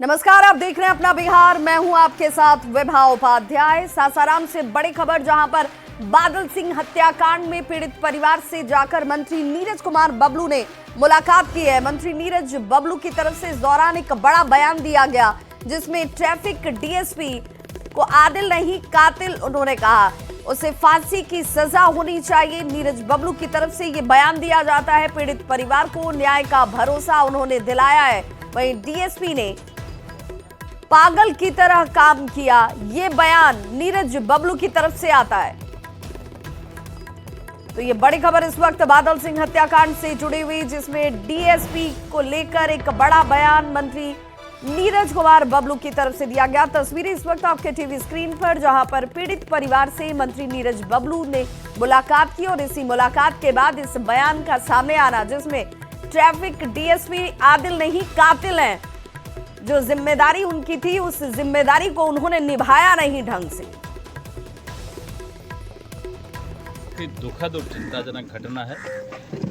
नमस्कार, आप देख रहे हैं अपना बिहार। मैं हूं आपके साथ विभा उपाध्याय। सासाराम से बड़ी खबर, जहां पर बादल सिंह हत्याकांड में पीड़ित परिवार से जाकर मंत्री नीरज कुमार बबलू ने मुलाकात की है। मंत्री नीरज बबलू की तरफ से इस दौरान एक बड़ा बयान दिया गया, जिसमें ट्रैफिक डीएसपी को आदिल नहीं कातिल उन्होंने कहा, उसे फांसी की सजा होनी चाहिए। नीरज बबलू की तरफ से ये बयान दिया जाता है। पीड़ित परिवार को न्याय का भरोसा उन्होंने दिलाया है। वहीं डीएसपी ने पागल की तरह काम किया, ये बयान नीरज बबलू की तरफ से आता है। तो ये बड़ी खबर इस वक्त बादल सिंह हत्याकांड से जुड़ी हुई, जिसमें डीएसपी को लेकर एक बड़ा बयान मंत्री नीरज कुमार बबलू की तरफ से दिया गया। तस्वीरें इस वक्त आपके टीवी स्क्रीन पर, जहां पर पीड़ित परिवार से मंत्री नीरज बबलू ने मुलाकात की और इसी मुलाकात के बाद इस बयान का सामने आना, जिसमें ट्रैफिक डीएसपी आदिल नहीं कातिल हैं। जो जिम्मेदारी उनकी थी, उस जिम्मेदारी को उन्होंने निभाया नहीं ढंग से। दुखद और चिंताजनक घटना है।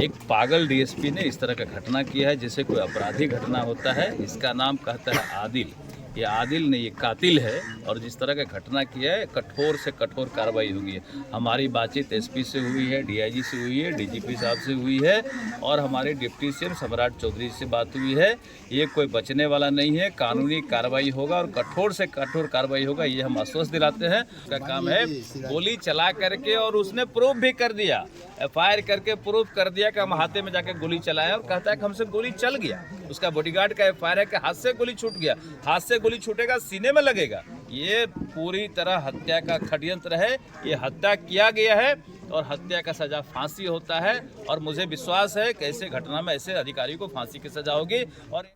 एक पागल डीएसपी ने इस तरह का घटना किया है, जैसे कोई अपराधी घटना होता है। इसका नाम कहता है आदिल। ये आदिल नहीं, ये कातिल है। और जिस तरह का घटना किया है, कठोर से कठोर कार्रवाई होगी। हमारी बातचीत एसपी से हुई है, डीआईजी से हुई है, डीजीपी साहब से हुई है और हमारे डिप्टी सीएम सम्राट चौधरी से बात हुई है। ये कोई बचने वाला नहीं है, कानूनी कार्रवाई होगा और कठोर से कठोर कार्रवाई होगा, ये हम आश्वस्त दिलाते हैं। उसका काम है गोली चला करके, और उसने प्रूफ भी कर दिया, एफआईआर करके प्रूफ कर दिया कि हम हाथे में जाकर गोली चलाया, और कहता है कि हमसे गोली चल गया। उसका बॉडीगार्ड का एफआईआर है कि हाथ से गोली छूट गया। हाथ से गोली छूटेगा, सीने में लगेगा। ये पूरी तरह हत्या का षड्यंत्र है। ये हत्या किया गया है और हत्या का सजा फांसी होता है। और मुझे विश्वास है कि ऐसे घटना में ऐसे अधिकारी को फांसी की सजा होगी। और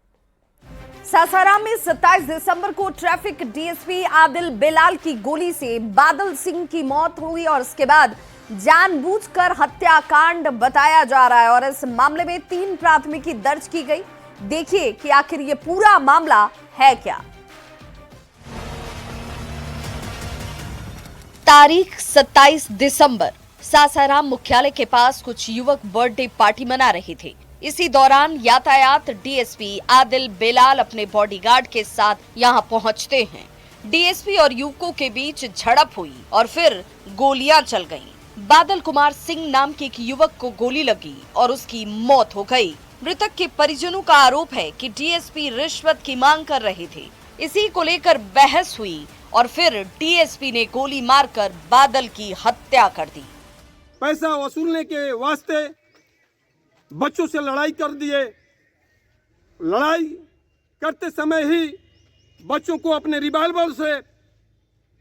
सासाराम में 27 दिसंबर को ट्रैफिक डीएसपी आदिल बेलाल की गोली से बादल सिंह की मौत हुई और इसके बाद जानबूझकर हत्याकांड बताया जा रहा है। और इस मामले में 3 प्राथमिकी दर्ज की गई। देखिए कि आखिर ये पूरा मामला है क्या। तारीख 27 दिसंबर, सासाराम मुख्यालय के पास कुछ युवक बर्थडे पार्टी मना रहे थे। इसी दौरान यातायात डीएसपी आदिल बेलाल अपने बॉडीगार्ड के साथ यहां पहुंचते हैं। डीएसपी और युवकों के बीच झड़प हुई और फिर गोलियां चल गईं। बादल कुमार सिंह नाम के एक युवक को गोली लगी और उसकी मौत हो गई। मृतक के परिजनों का आरोप है कि डीएसपी रिश्वत की मांग कर रहे थे। इसी को लेकर बहस हुई और फिर डीएसपी ने गोली मारकर बादल की हत्या कर दी। पैसा वसूलने के वास्ते बच्चों से लड़ाई कर दिए। लड़ाई करते समय ही बच्चों को अपने रिवाल्वर से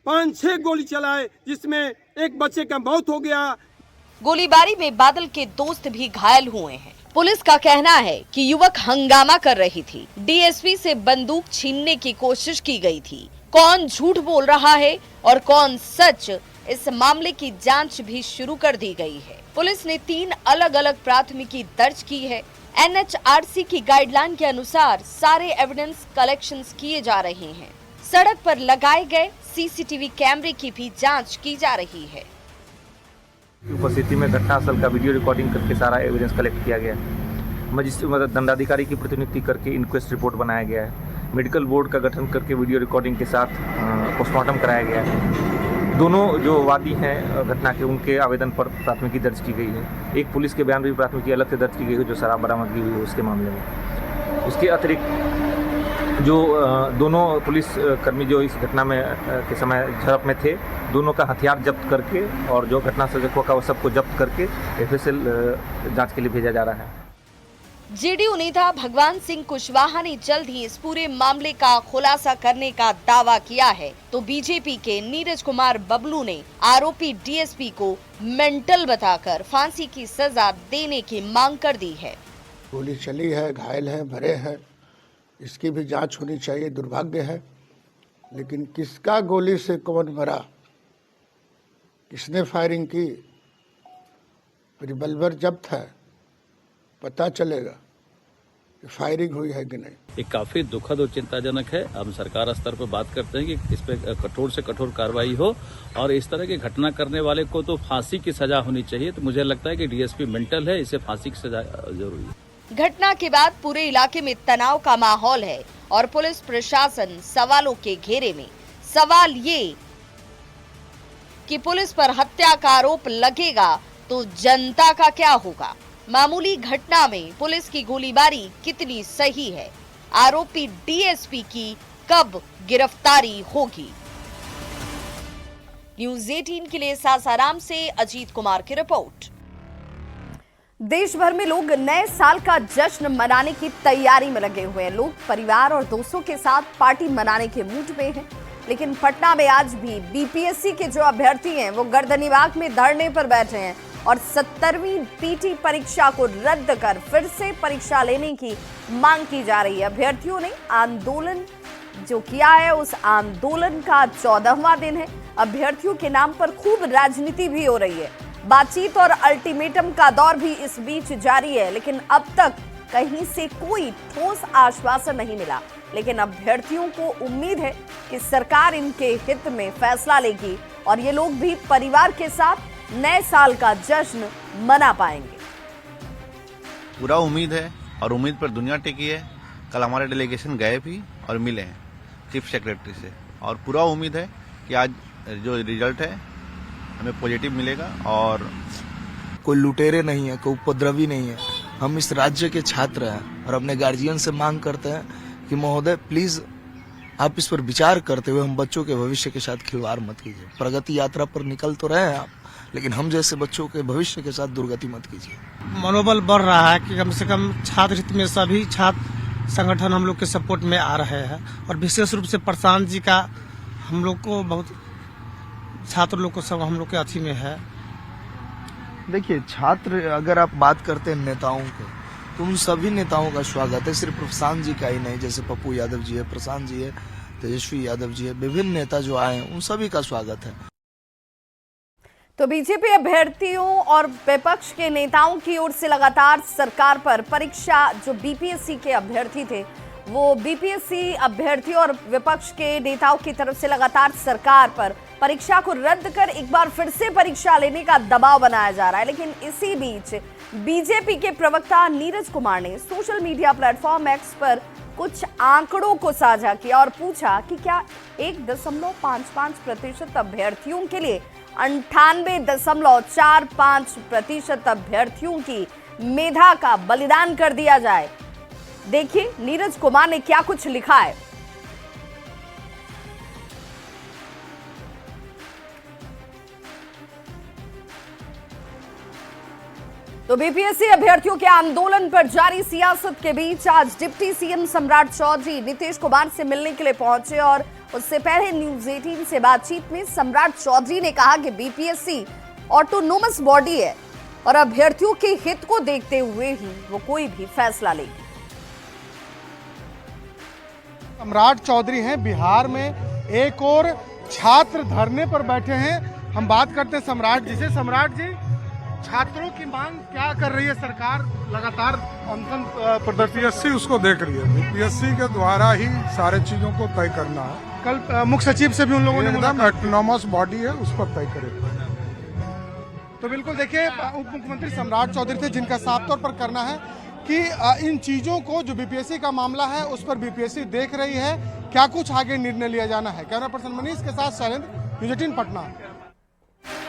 5-6 गोली चलाए, जिसमें एक बच्चे का मौत हो गया। गोलीबारी में बादल के दोस्त भी घायल हुए हैं। पुलिस का कहना है कि युवक हंगामा कर रही थी। डीएसपी से बंदूक छीनने की कोशिश की गई थी। कौन झूठ बोल रहा है और कौन सच, इस मामले की जांच भी शुरू कर दी गई है। पुलिस ने 3 अलग अलग प्राथमिकी दर्ज की है। एनएचआरसी की गाइडलाइन के अनुसार सारे एविडेंस कलेक्शंस किए जा रहे हैं। सड़क पर लगाए गए सीसीटीवी कैमरे की भी जांच की जा रही है। उपस्थिति में घटनास्थल का वीडियो रिकॉर्डिंग करके सारा एविडेंस कलेक्ट किया गया है। मजिस्ट्रेट दंडाधिकारी की प्रतिनियुक्ति करके इंक्वेस्ट रिपोर्ट बनाया गया है। मेडिकल बोर्ड का गठन करके वीडियो रिकॉर्डिंग के साथ पोस्टमार्टम कराया गया है। दोनों जो वादी हैं घटना के, उनके आवेदन पर प्राथमिकी दर्ज की गई है। एक पुलिस के बयान भी प्राथमिकी अलग से दर्ज की गई है, जो शराब बरामदगी हुई है उसके मामले में। उसके अतिरिक्त जो दोनों पुलिस कर्मी जो इस घटना में के समय झड़प में थे, दोनों का हथियार जब्त करके और जो घटना से हुआ सबको जब्त करके एफएसएल जांच के लिए भेजा जा रहा है। जेडीयू नेता भगवान सिंह कुशवाहा ने जल्द ही इस पूरे मामले का खुलासा करने का दावा किया है, तो बीजेपी के नीरज कुमार बबलू ने आरोपी डीएसपी को मेंटल बताकर फांसी की सजा देने की मांग कर दी है। गोली चली है, घायल है, मरे हैं, इसकी भी जांच होनी चाहिए। दुर्भाग्य है, लेकिन किसका गोली से कौन मरा, किसने फायरिंग की, रिवॉल्वर जब्त है, पता चलेगा कि फायरिंग हुई है कि नहीं। ये काफी दुखद और चिंताजनक है। हम सरकार स्तर पर बात करते हैं कि इस पे कठोर से कठोर कार्रवाई हो और इस तरह की घटना करने वाले को तो फांसी की सजा होनी चाहिए। तो मुझे लगता है कि डीएसपी मेंटल है, इसे फांसी की सजा जरूरी है। घटना के बाद पूरे इलाके में तनाव का माहौल है और पुलिस प्रशासन सवालों के घेरे में। सवाल ये कि पुलिस पर हत्या का आरोप लगेगा तो जनता का क्या होगा? मामूली घटना में पुलिस की गोलीबारी कितनी सही है? आरोपी डीएसपी की कब गिरफ्तारी होगी? न्यूज़ 18 के लिए सासाराम से अजीत कुमार की रिपोर्ट। देश भर में लोग नए साल का जश्न मनाने की तैयारी में लगे हुए हैं। लोग परिवार और दोस्तों के साथ पार्टी मनाने के मूड में हैं। लेकिन पटना में आज भी बीपीएससी के जो अभ्यर्थी हैं वो गर्दनीबाग में धरने पर बैठे हैं और 70वीं पीटी परीक्षा को रद्द कर फिर से परीक्षा लेने की मांग की जा रही है। अभ्यर्थियों ने आंदोलन जो किया है, उस आंदोलन का 14वां दिन है। अभ्यर्थियों के नाम पर खूब राजनीति भी हो रही है। बातचीत और अल्टीमेटम का दौर भी इस बीच जारी है, लेकिन अब तक कहीं से कोई ठोस आश्वासन नहीं मिला। लेकिन अभ्यर्थियों को उम्मीद है कि सरकार इनके हित में फैसला लेगी और ये लोग भी परिवार के साथ नए साल का जश्न मना पाएंगे। पूरा उम्मीद है और उम्मीद पर दुनिया टिकी है। कल हमारे डेलीगेशन गए भी और मिले हैं चीफ सेक्रेटरी से, और पूरा उम्मीद है कि आज जो रिजल्ट है हमें पॉजिटिव मिलेगा। और कोई लुटेरे नहीं है, कोई उपद्रवी नहीं है। हम इस राज्य के छात्र हैं और अपने गार्जियन से मांग करते हैं कि महोदय प्लीज आप इस पर विचार करते हुए हम बच्चों के भविष्य के साथ खिलवाड़ मत कीजिए। प्रगति यात्रा पर निकल तो रहे हैं आप, लेकिन हम जैसे बच्चों के भविष्य के साथ दुर्गति मत कीजिए। मनोबल बढ़ रहा है कि कम से कम छात्र हित में सभी छात्र संगठन हम लोग के सपोर्ट में आ रहे हैं और विशेष रूप से प्रशांत जी का हम लोग को बहुत, छात्र लोग को सब हम लोग के अथी में है। देखिए, छात्र अगर आप बात करते हैं नेताओं को, तो उन सभी नेताओं का स्वागत है, सिर्फ प्रशांत जी का ही नहीं। जैसे पप्पू यादव जी है, प्रशांत जी है, तेजस्वी यादव जी है, विभिन्न नेता जो आए हैं उन सभी का स्वागत है। तो बीजेपी अभ्यर्थियों और विपक्ष के नेताओं की ओर से लगातार सरकार पर परीक्षा, जो बीपीएससी के अभ्यर्थी थे वो बीपीएससी अभ्यर्थियों और विपक्ष के नेताओं की तरफ से लगातार सरकार पर परीक्षा को रद्द कर एक बार फिर से परीक्षा लेने का दबाव बनाया जा रहा है। लेकिन इसी बीच बीजेपी के प्रवक्ता नीरज कुमार ने सोशल मीडिया प्लेटफॉर्म एक्स पर कुछ आंकड़ों को साझा किया और पूछा कि क्या 1.55% अभ्यर्थियों के लिए 98.45% अभ्यर्थियों की मेधा का बलिदान कर दिया जाए। देखिए नीरज कुमार ने क्या कुछ लिखा है। तो बीपीएससी अभ्यर्थियों के आंदोलन पर जारी सियासत के बीच आज डिप्टी सीएम सम्राट चौधरी नीतीश कुमार से मिलने के लिए पहुंचे और उससे पहले न्यूज़ 18 से बातचीत में सम्राट चौधरी ने कहा कि बीपीएससी ऑटोनोमस बॉडी है और अभ्यर्थियों के हित को देखते हुए ही वो कोई भी फैसला लेगी। सम्राट चौधरी हैं बिहार में, एक और छात्र धरने पर बैठे हैं। हम बात करते हैं सम्राट जी से। सम्राट जी, छात्रों की मांग क्या कर रही है सरकार? लगातार अनशन बीपीएससी उसको देख रही है। बीपीएससी के द्वारा ही सारे चीजों को तय करना है। कल मुख्य सचिव से भी उन लोगों ने एकदम ऑटोनोमस बॉडी है, उस पर तय करेगा। तो बिल्कुल देखिए, उप मुख्यमंत्री सम्राट चौधरी थे जिनका साफ तौर पर करना है कि इन चीजों को, जो बीपीएससी का मामला है उस पर बीपीएससी देख रही है, क्या कुछ आगे निर्णय लिया जाना है। कैमरा पर्सन मनीष के साथ शैलेंद्र, न्यूज़ 18 पटना।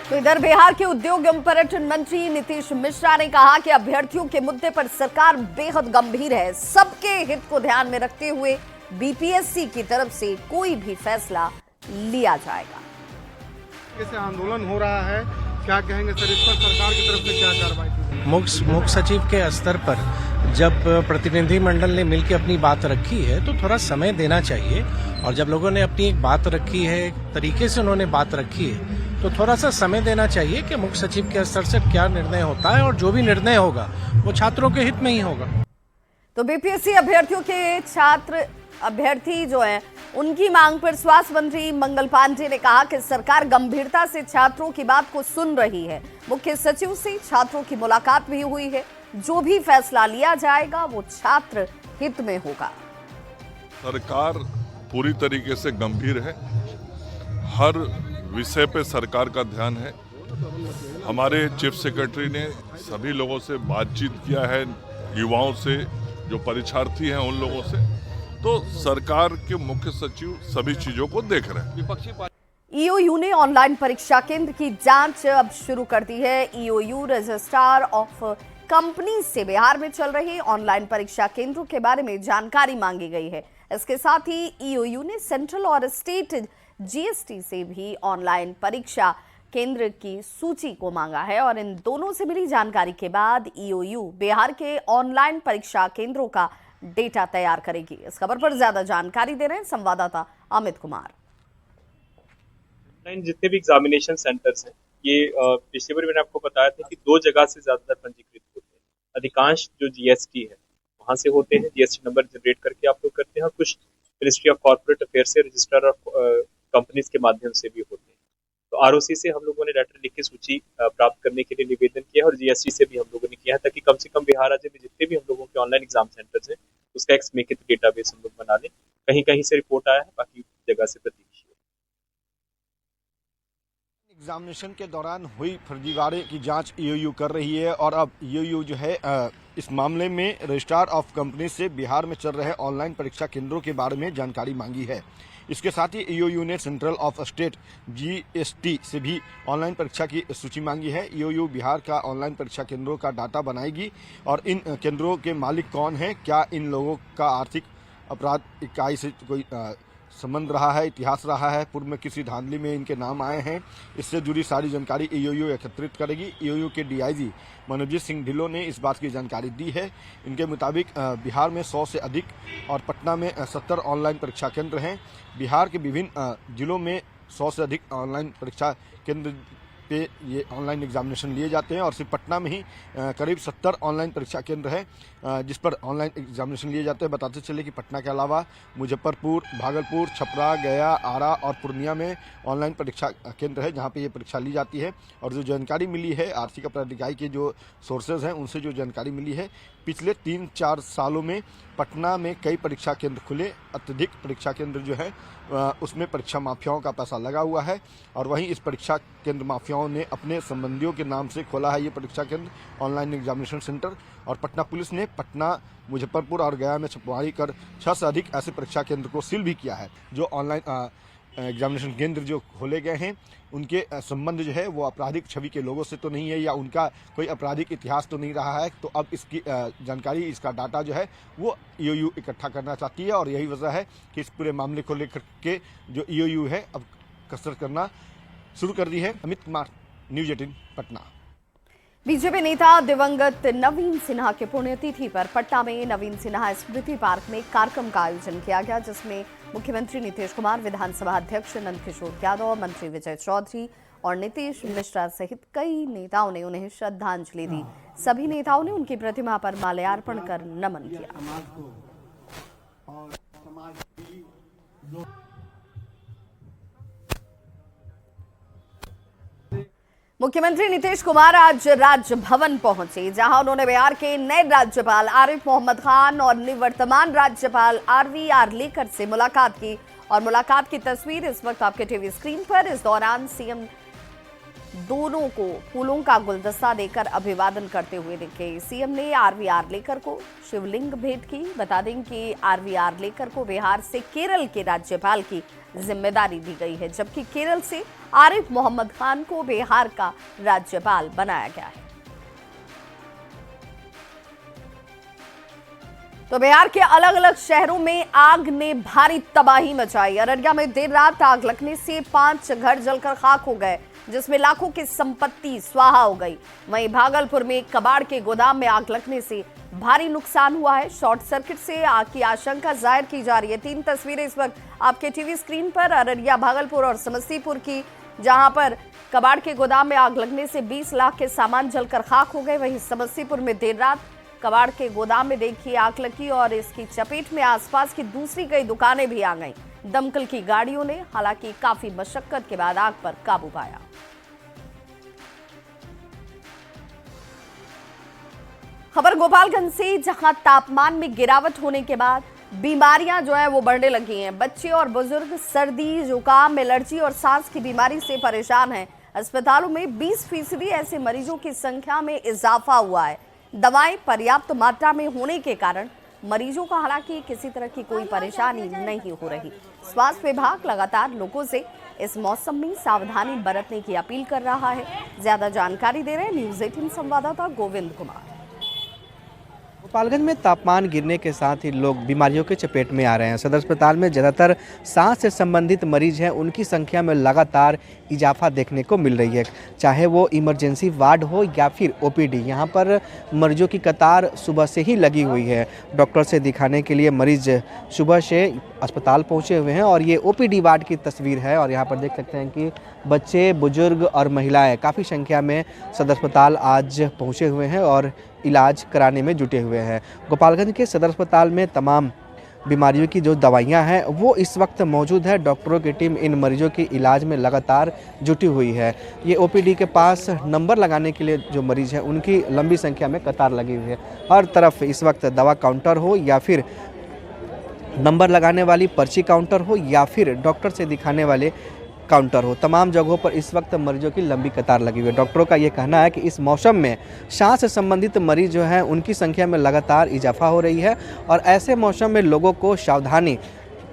तो इधर बिहार के उद्योग एवं पर्यटन मंत्री नीतीश मिश्रा ने कहा कि अभ्यर्थियों के मुद्दे पर सरकार बेहद गंभीर है। सबके हित को ध्यान में रखते हुए बीपीएससी की तरफ से कोई भी फैसला लिया जाएगा। कैसे आंदोलन हो रहा है, क्या कहेंगे सर इस पर? सरकार की तरफ से क्या कार्रवाई? मुख्य सचिव के स्तर पर जब प्रतिनिधिमंडल ने मिलकर अपनी बात रखी है तो थोड़ा समय देना चाहिए, और जब लोगों ने अपनी एक बात रखी है, तरीके से उन्होंने बात रखी है, तो थोड़ा सा समय देना चाहिए कि मुख्य सचिव के स्तर से क्या निर्णय होता है, और जो भी निर्णय होगा वो छात्रों के हित में ही होगा। तो बीपीएससी अभ्यर्थियों के अभ्यर्थी जो है उनकी मांग पर स्वास्थ्य मंत्री मंगल पांडे ने कहा कि सरकार गंभीरता से छात्रों की बात को सुन रही है। मुख्य सचिव से छात्रों की मुलाकात भी हुई है। जो भी फैसला लिया जाएगा वो छात्र हित में होगा। सरकार पूरी तरीके से गंभीर है, हर विषय पे सरकार का ध्यान है। हमारे चीफ सेक्रेटरी ने सभी लोगों से बातचीत किया है, युवाओं से, जो परीक्षार्थी हैं उन लोगों से। तो सरकार के मुख्य सचिव सभी चीजों को देख रहे हैं। विपक्षी ईओयू ने ऑनलाइन परीक्षा केंद्र की जांच अब शुरू कर दी है। ईओयू रजिस्ट्रार ऑफ कंपनी से बिहार में चल रहे ऑनलाइन परीक्षा केंद्रों के बारे में जानकारी मांगी गई है। इसके साथ ही ईओयू ने सेंट्रल और स्टेट जीएसटी से भी ऑनलाइन परीक्षा केंद्र की सूची को मांगा है और इन दोनों से मिली जानकारी के बाद ईओयू बिहार के ऑनलाइन परीक्षा केंद्रों का डेटा तैयार करेगी। इस खबर पर ज्यादा जानकारी दे रहे हैं संवाददाता अमित कुमार। जितने भी एग्जामिनेशन सेंटर्स हैं ये पिछली बार मैंने आपको बताया था कि 2 जगह से ज्यादातर पंजीकृत होते हैं। अधिकांश जो जीएसटी है वहां से होते हैं, जीएसटी नंबर जनरेट करके आप लोग करते हैं, और कुछ मिनिस्ट्री ऑफ कॉर्पोरेट अफेयर से रजिस्ट्रार ऑफ कंपनीज के माध्यम से भी होते हैं। तो आरओसी से हम लोगों ने लेटर लिख के सूची प्राप्त करने के लिए निवेदन किया और जीएसटी से भी हम लोगों ने किया है, ताकि कम से कम बिहार राज्य में जितने भी हम लोगों के ऑनलाइन एग्जाम सेंटर्स हैं उसका एक समेकित डेटाबेस हम लोग बना लें। कहीं कहीं से रिपोर्ट आया है, बाकी जगह से प्रतीक्षा। एग्जामिनेशन के दौरान हुई फर्जीवाड़े की जांच ईओयू कर रही है और अब ईओयू जो है इस मामले में रजिस्ट्रार ऑफ कंपनी से बिहार में चल रहे ऑनलाइन परीक्षा केंद्रों के बारे में जानकारी मांगी है। इसके साथ ही ईओयू ने सेंट्रल ऑफ स्टेट जीएसटी से भी ऑनलाइन परीक्षा की सूची मांगी है। ईओयू बिहार का ऑनलाइन परीक्षा केंद्रों का डाटा बनाएगी और इन केंद्रों के मालिक कौन हैं, क्या इन लोगों का आर्थिक अपराध इकाई से कोई संबंध रहा है, इतिहास रहा है, पूर्व में किसी धांधली में इनके नाम आए हैं, इससे जुड़ी सारी जानकारी ईओयू एकत्रित करेगी। ईओयू के डीआईजी मनोजीत सिंह ढिल्लों ने इस बात की जानकारी दी है। इनके मुताबिक बिहार में 100 से अधिक और पटना में 70 ऑनलाइन परीक्षा केंद्र हैं। बिहार के विभिन्न जिलों में 100 से अधिक ऑनलाइन परीक्षा केंद्र पे ये ऑनलाइन एग्जामिनेशन लिए जाते हैं और सिर्फ पटना में ही करीब 70 ऑनलाइन परीक्षा केंद्र हैं जिस पर ऑनलाइन एग्जामिनेशन लिए जाते हैं। बताते चले कि पटना के अलावा मुजफ्फरपुर, भागलपुर, छपरा, गया, आरा और पूर्णिया में ऑनलाइन परीक्षा केंद्र है जहां पे ये परीक्षा ली जाती है। और जो जानकारी मिली है आर्थिक अपराध इकाई के जो सोर्सेज हैं उनसे जो जानकारी मिली है, पिछले 3-4 सालों में पटना में कई परीक्षा केंद्र खुले। अत्यधिक परीक्षा केंद्र जो है उसमें परीक्षा माफियाओं का पैसा लगा हुआ है और वहीं इस परीक्षा केंद्र माफियाओं ने अपने संबंधियों के नाम से खोला है ये परीक्षा केंद्र ऑनलाइन एग्जामिनेशन सेंटर। और पटना पुलिस ने पटना, मुजफ्फरपुर और गया में छापेमारी कर 6 से अधिक ऐसे परीक्षा केंद्र को सील भी किया है। जो ऑनलाइन एग्जामिनेशन केंद्र जो खोले गए हैं उनके संबंध जो है वो आपराधिक छवि के लोगों से तो नहीं है या उनका कोई आपराधिक इतिहास तो नहीं रहा है। तो अब इसकी जानकारी, इसका डाटा जो है वो ईओयू इकट्ठा करना चाहती है और यही वजह है कि इस पूरे मामले को लेकर के जो ईओयू है अब कसरत करना शुरू कर दी है। अमित कुमार, न्यूज 18 पटना। बीजेपी नेता दिवंगत नवीन सिन्हा के पुण्यतिथि पर पटना में नवीन सिन्हा स्मृति पार्क में कार्यक्रम का आयोजन किया गया, जिसमें मुख्यमंत्री नीतीश कुमार, विधानसभा अध्यक्ष नंदकिशोर यादव, मंत्री विजय चौधरी और नीतीश मिश्रा सहित कई नेताओं ने उन्हें श्रद्धांजलि दी। सभी नेताओं ने उनकी प्रतिमा पर माल्यार्पण कर नमन किया। मुख्यमंत्री नीतीश कुमार आज राजभवन पहुंचे, जहां उन्होंने बिहार के नए राज्यपाल आरिफ मोहम्मद खान और निवर्तमान राज्यपाल आरवीआर लेकर से मुलाकात की और मुलाकात की तस्वीर इस वक्त आपके टीवी स्क्रीन पर। इस दौरान सीएम दोनों को फूलों का गुलदस्ता देकर अभिवादन करते हुए दिखे। सीएम ने आरवीआर लेकर को शिवलिंग भेंट की। बता दें कि आरवीआर लेकर को बिहार से केरल के राज्यपाल की जिम्मेदारी दी गई है, जबकि केरल से आरिफ मोहम्मद खान को बिहार का राज्यपाल बनाया गया है। तो बिहार के अलग अलग शहरों में आग ने भारी तबाही मचाई। अररिया में देर रात आग लगने से 5 घर जलकर खाक हो गए, जिसमें लाखों की संपत्ति स्वाहा हो गई। वहीं भागलपुर में कबाड़ के गोदाम में आग लगने से भारी नुकसान हुआ है। शॉर्ट सर्किट से आग की आशंका जाहिर की जा रही है। 3 तस्वीरें इस वक्त आपके टीवी स्क्रीन पर अररिया, भागलपुर और समस्तीपुर की, जहां पर कबाड़ के गोदाम में आग लगने से 20 लाख के सामान जलकर खाक हो गए। वहीं समस्तीपुर में देर रात कबाड़ के गोदाम में देखिए आग लगी और इसकी चपेट में आसपास की दूसरी कई दुकानें भी आ गईं। दमकल की गाड़ियों ने हालांकि काफी मशक्कत के बाद आग पर काबू पाया। खबर गोपालगंज से, जहां तापमान में गिरावट होने के बाद बीमारियां जो है वो बढ़ने लगी हैं। बच्चे और बुजुर्ग सर्दी, जुकाम, एलर्जी और सांस की बीमारी से परेशान हैं। अस्पतालों में 20% ऐसे मरीजों की संख्या में इजाफा हुआ है। दवाएं पर्याप्त मात्रा में होने के कारण मरीजों को हालांकि किसी तरह की कोई परेशानी नहीं हो रही। स्वास्थ्य विभाग लगातार लोगों से इस मौसम में सावधानी बरतने की अपील कर रहा है। ज्यादा जानकारी दे रहे हैं न्यूज़ 18 संवाददाता गोविंद कुमार। गोपालगंज में तापमान गिरने के साथ ही लोग बीमारियों के चपेट में आ रहे हैं। सदर अस्पताल में ज़्यादातर सांस से संबंधित मरीज हैं, उनकी संख्या में लगातार इजाफा देखने को मिल रही है, चाहे वो इमरजेंसी वार्ड हो या फिर ओपीडी। यहाँ पर मरीजों की कतार सुबह से ही लगी हुई है। डॉक्टर से दिखाने के लिए मरीज सुबह से अस्पताल पहुँचे हुए हैं और ये ओपीडी वार्ड की तस्वीर है। और यहाँ पर देख सकते हैं कि बच्चे, बुजुर्ग और महिलाएँ काफ़ी संख्या में सदर अस्पताल आज पहुँचे हुए हैं और इलाज कराने में जुटे हुए हैं। गोपालगंज के सदर अस्पताल में तमाम बीमारियों की जो दवाइयां हैं वो इस वक्त मौजूद है। डॉक्टरों की टीम इन मरीजों के इलाज में लगातार जुटी हुई है। ये ओपीडी के पास नंबर लगाने के लिए जो मरीज हैं उनकी लंबी संख्या में कतार लगी हुई है। हर तरफ इस वक्त दवा काउंटर हो या फिर नंबर लगाने वाली पर्ची काउंटर हो या फिर डॉक्टर से दिखाने वाले काउंटर हो, तमाम जगहों पर इस वक्त मरीजों की लंबी कतार लगी हुई है। डॉक्टरों का ये कहना है कि इस मौसम में सांस से संबंधित मरीज जो हैं उनकी संख्या में लगातार इजाफा हो रही है और ऐसे मौसम में लोगों को सावधानी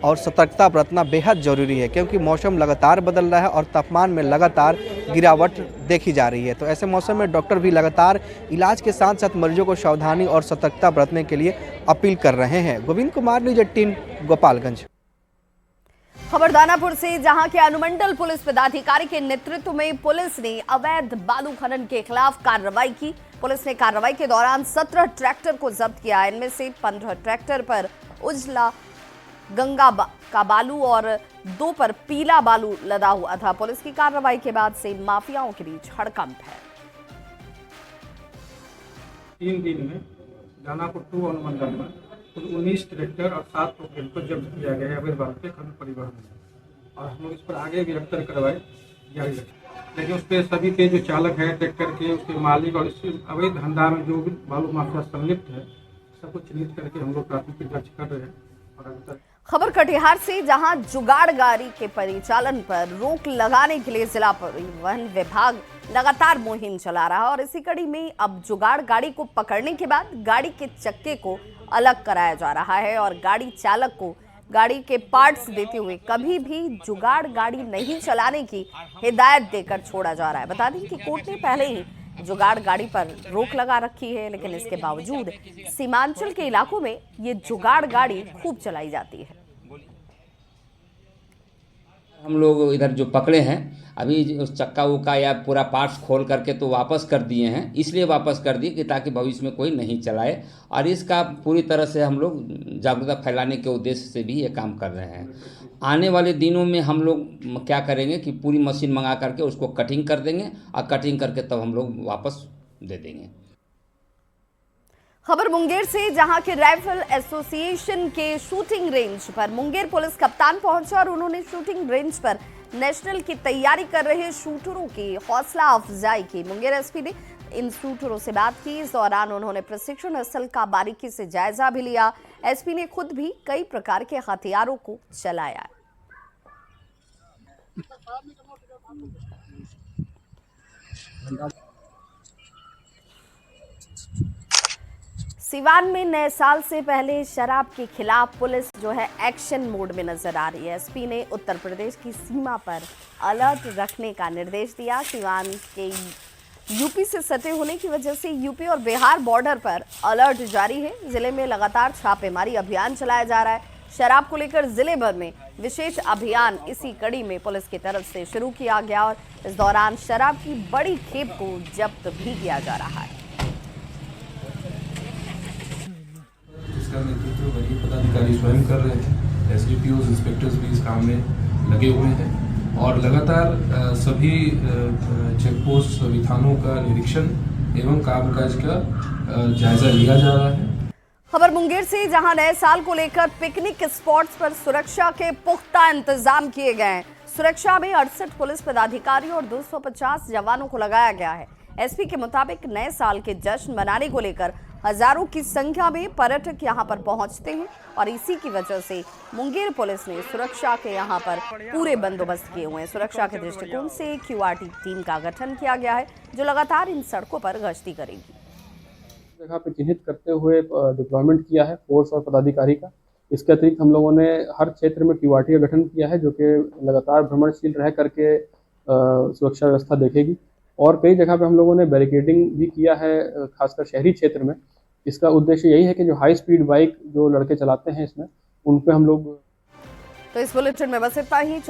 और सतर्कता बरतना बेहद ज़रूरी है, क्योंकि मौसम लगातार बदल रहा है और तापमान में लगातार गिरावट देखी जा रही है। तो ऐसे मौसम में डॉक्टर भी लगातार इलाज के साथ साथ मरीजों को सावधानी और सतर्कता बरतने के लिए अपील कर रहे हैं। गोविंद कुमार, न्यूज़ 18 गोपालगंज। खबर दानापुर से, जहां के अनुमंडल पुलिस पदाधिकारी के नेतृत्व में पुलिस ने अवैध बालू खनन के खिलाफ कार्रवाई की। पुलिस ने कार्रवाई के दौरान 17 ट्रैक्टर को जब्त किया। इनमें से 15 ट्रैक्टर पर उजला गंगा का बालू और 2 पर पीला बालू लदा हुआ था। पुलिस की कार्रवाई के बाद से माफियाओं के बीच हड़कंप है। 3 दिन में दानापुर 2 अनुमंडल में 19 ट्रैक्टर और 7 टोकन को जब्त किया गया है अवैध बालू के खनन परिवहन में, और हम लोग इस पर आगे भी गिरफ्तार कार्रवाई जारी रखें। लेकिन उस पर सभी के जो चालक हैं ट्रैक्टर के, उसके मालिक और इस अवैध धंधा में जो भी बालू माफिया संलिप्त है सबको चिन्हित करके हम लोग प्राथमिकी दर्ज कर रहे हैं। और खबर कटिहार से, जहां जुगाड़ गाड़ी के परिचालन पर रोक लगाने के लिए जिला परिवहन विभाग लगातार मुहिम चला रहा है और इसी कड़ी में अब जुगाड़ गाड़ी को पकड़ने के बाद गाड़ी के चक्के को अलग कराया जा रहा है और गाड़ी चालक को गाड़ी के पार्ट्स देते हुए कभी भी जुगाड़ गाड़ी नहीं चलाने की हिदायत देकर छोड़ा जा रहा है। बता दें कि कोर्ट ने पहले ही जुगाड़ गाड़ी पर रोक लगा रखी है, लेकिन इसके बावजूद सीमांचल के इलाकों में ये जुगाड़ गाड़ी खूब चलाई जाती है। हम लोग इधर जो पकड़े हैं अभी उस चक्का उक्का या पूरा पार्ट्स खोल करके तो वापस कर दिए हैं, इसलिए वापस कर दिए कि ताकि भविष्य में कोई नहीं चलाए, और इसका पूरी तरह से हम लोग जागरूकता फैलाने के उद्देश्य से भी ये काम कर रहे हैं। आने वाले दिनों में हम लोग क्या करेंगे कि पूरी मशीन मंगा करके उसको कटिंग कर देंगे और कटिंग करके तब हम लोग वापस दे देंगे। खबर मुंगेर से, जहां के राइफल एसोसिएशन के शूटिंग रेंज पर मुंगेर पुलिस कप्तान पहुंचा और उन्होंने शूटिंग रेंज पर नेशनल की तैयारी कर रहे शूटरों की हौसला अफजाई की। मुंगेर एसपी ने इन शूटरों से बात की। इस दौरान उन्होंने प्रशिक्षण स्थल का बारीकी से जायजा भी लिया। एसपी ने खुद भी कई प्रकार के हथियारों को चलाया। सिवान में नए साल से पहले शराब के खिलाफ पुलिस जो है एक्शन मोड में नजर आ रही है। एसपी ने उत्तर प्रदेश की सीमा पर अलर्ट रखने का निर्देश दिया। सिवान के यूपी से सटे होने की वजह से यूपी और बिहार बॉर्डर पर अलर्ट जारी है। जिले में लगातार छापेमारी अभियान चलाया जा रहा है। शराब को लेकर जिले भर में विशेष अभियान इसी कड़ी में पुलिस की तरफ से शुरू किया गया और इस दौरान शराब की बड़ी खेप को जब्त भी किया जा रहा है। इसका नेतृत्व वरीय पदाधिकारी स्वयं कर रहे हैं। एसडीपीओ इंस्पेक्टर्स भी इस काम में लगे हुए हैं और लगातार सभी चेक पोस्ट, सभी थानों का निरीक्षण एवं कामकाज का जायजा लिया जा रहा है। खबर मुंगेर से, जहां नए साल को लेकर पिकनिक स्पॉट्स पर सुरक्षा के पुख्ता इंतजाम किए गए हैं। सुरक्षा में 68 पुलिस पदाधिकारियों और 250 जवानों को लगाया गया है। एसपी के मुताबिक नए साल के जश्न मनाने को लेकर हजारों की संख्या में पर्यटक यहां पर पहुंचते हैं और इसी की वजह से मुंगेर पुलिस ने सुरक्षा के यहां पर पूरे बंदोबस्त किए हुए हैं। सुरक्षा के दृष्टिकोण से क्यूआरटी टीम का गठन किया गया है जो लगातार इन सड़कों पर गश्ती करेगी। जगह पे चिन्हित करते हुए डिप्लॉयमेंट किया है फोर्स और पदाधिकारी का। इसके अतिरिक्त हम लोगों ने हर क्षेत्र में टीवाटी का गठन किया है, जो कि लगातार भ्रमणशील रह करके सुरक्षा व्यवस्था देखेगी। और कई जगह पे हम लोगों ने बैरिकेडिंग भी किया है, खासकर शहरी क्षेत्र में। इसका उद्देश्य यही है कि जो हाई स्पीड बाइक जो लड़के चलाते हैं इसमें, उन पे हम लोग। तो इस बुलेटिन में बस इतना ही।